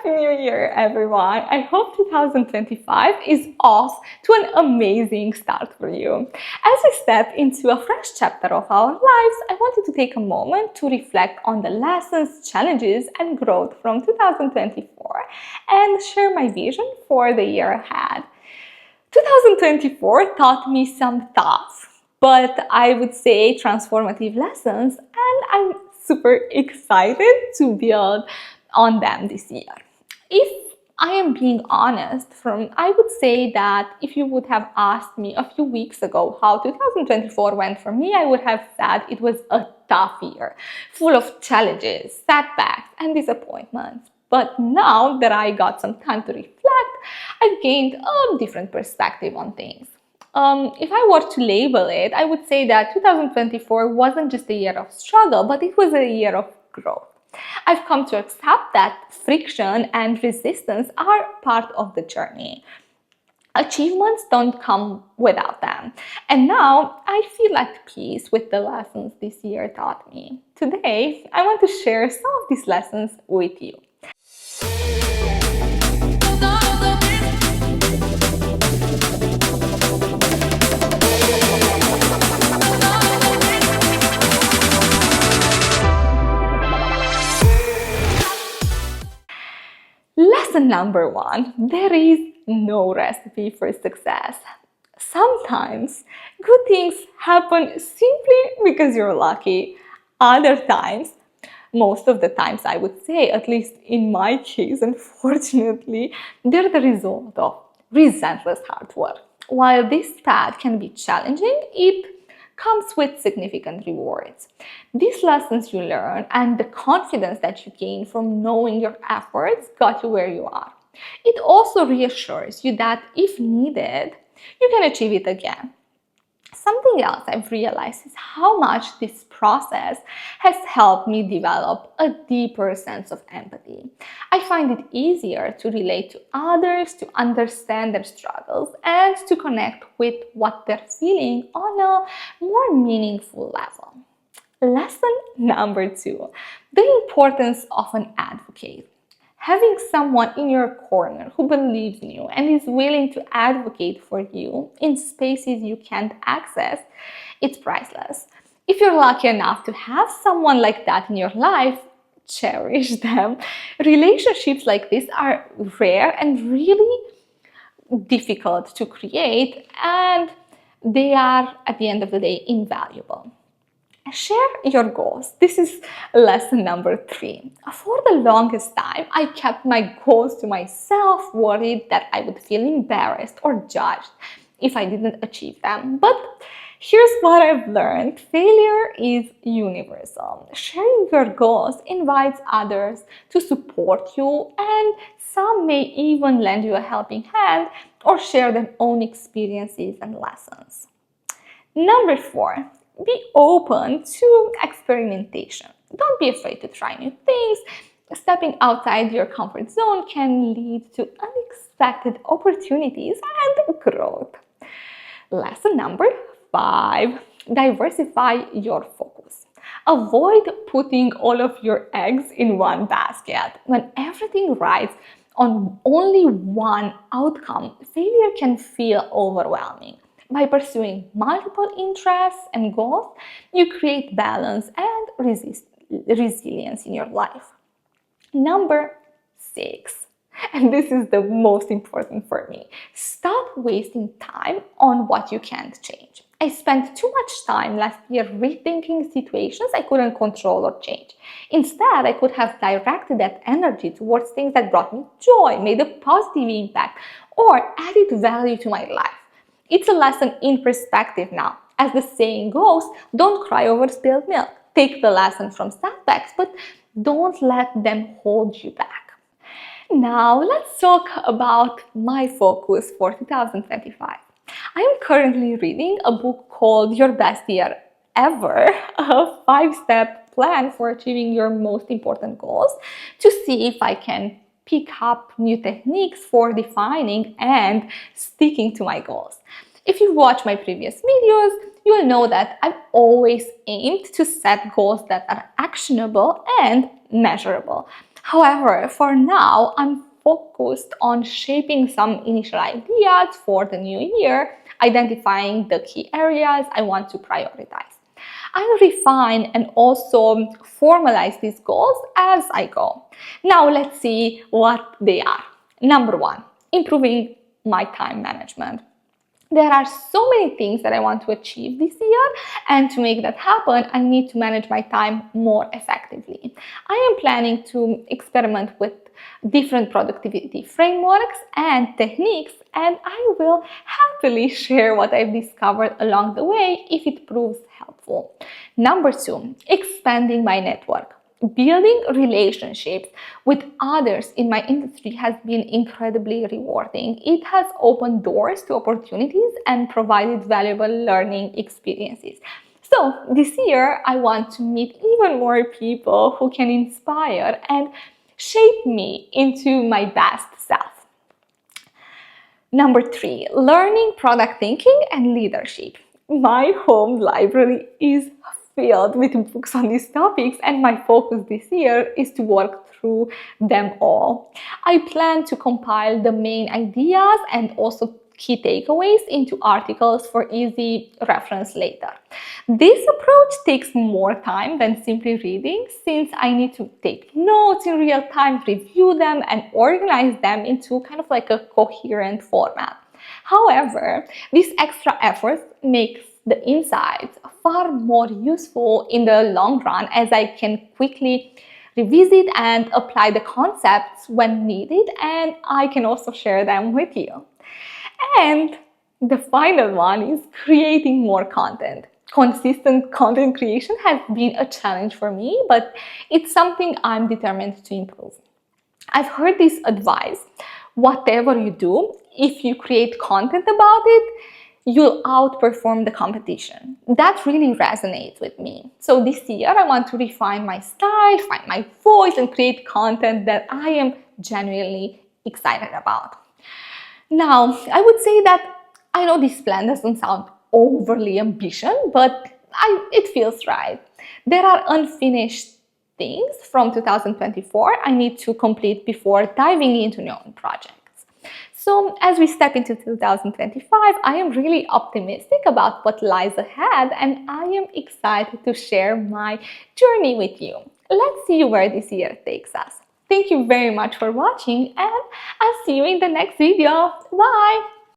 Happy New Year, everyone! I hope 2025 is off to an amazing start for you. As we step into a fresh chapter of our lives, I wanted to take a moment to reflect on the lessons, challenges, and growth from 2024 and share my vision for the year ahead. 2024 taught me some tough, but I would say transformative lessons, and I'm super excited to build on them this year. If I am being honest, I would say that if you would have asked me a few weeks ago how 2024 went for me, I would have said it was a tough year, full of challenges, setbacks, and disappointments. But now that I got some time to reflect, I've gained a different perspective on things. If I were to label it, I would say that 2024 wasn't just a year of struggle, but it was a year of growth. I've come to accept that friction and resistance are part of the journey. Achievements don't come without them. And now I feel at peace with the lessons this year taught me. Today, I want to share some of these lessons with you. Lesson number one, there is no recipe for success. Sometimes good things happen simply because you're lucky. Other times, most of the times I would say, at least in my case, unfortunately, they're the result of relentless hard work. While this path can be challenging, it comes with significant rewards. These lessons you learn and the confidence that you gain from knowing your efforts got you where you are. It also reassures you that if needed, you can achieve it again. Something else I've realized is how much this process has helped me develop a deeper sense of empathy. I find it easier to relate to others, to understand their struggles, and to connect with what they're feeling on a more meaningful level. Lesson number two, the importance of an advocate. Having someone in your corner who believes in you and is willing to advocate for you in spaces you can't access, it's priceless. If you're lucky enough to have someone like that in your life, cherish them. Relationships like this are rare and really difficult to create, and they are, at the end of the day, invaluable. Share your goals. This is lesson number three. For the longest time, I kept my goals to myself, worried that I would feel embarrassed or judged if I didn't achieve them. But here's what I've learned. Failure is universal. Sharing your goals invites others to support you, and some may even lend you a helping hand or share their own experiences and lessons. Number four, be open to experimentation. Don't be afraid to try new things. Stepping outside your comfort zone can lead to unexpected opportunities and growth. Lesson number five, diversify your focus. Avoid putting all of your eggs in one basket. When everything rides on only one outcome, failure can feel overwhelming. By pursuing multiple interests and goals, you create balance and resilience in your life. Number six, and this is the most important for me, stop wasting time on what you can't change. I spent too much time last year rethinking situations I couldn't control or change. Instead, I could have directed that energy towards things that brought me joy, made a positive impact, or added value to my life. It's a lesson in perspective now. As the saying goes, don't cry over spilled milk. Take the lesson from setbacks, but don't let them hold you back. Now, let's talk about my focus for 2025. I am currently reading a book called Your Best Year Ever, a 5-step plan for achieving your most important goals, to see if I can pick up new techniques for defining and sticking to my goals. If you've watched my previous videos, you will know that I've always aimed to set goals that are actionable and measurable. However, for now, I'm focused on shaping some initial ideas for the new year, identifying the key areas I want to prioritize. I'll refine and also formalize these goals as I go. Now, let's see what they are. Number one, improving my time management. There are so many things that I want to achieve this year, and to make that happen, I need to manage my time more effectively. I am planning to experiment with different productivity frameworks and techniques, and I will happily share what I've discovered along the way if it proves helpful. Number two, expanding my network. Building relationships with others in my industry has been incredibly rewarding. It has opened doors to opportunities and provided valuable learning experiences. So this year, I want to meet even more people who can inspire and shape me into my best self. Number three, learning product thinking and leadership. My home library is filled with books on these topics, and my focus this year is to work through them all. I plan to compile the main ideas and also key takeaways into articles for easy reference later. This approach takes more time than simply reading, since I need to take notes in real time, review them, and organize them into kind of like a coherent format. However, this extra effort makes the insights far more useful in the long run, as I can quickly revisit and apply the concepts when needed, and I can also share them with you. And the final one is creating more content. Consistent content creation has been a challenge for me, but it's something I'm determined to improve. I've heard this advice: whatever you do, if you create content about it, you'll outperform the competition. That really resonates with me. So this year, I want to refine my style, find my voice, and create content that I am genuinely excited about. Now, I would say that I know this plan doesn't sound overly ambitious, but it feels right. There are unfinished things from 2024 I need to complete before diving into new projects. So as we step into 2025, I am really optimistic about what lies ahead, and I am excited to share my journey with you. Let's see where this year takes us. Thank you very much for watching, and I'll see you in the next video. Bye!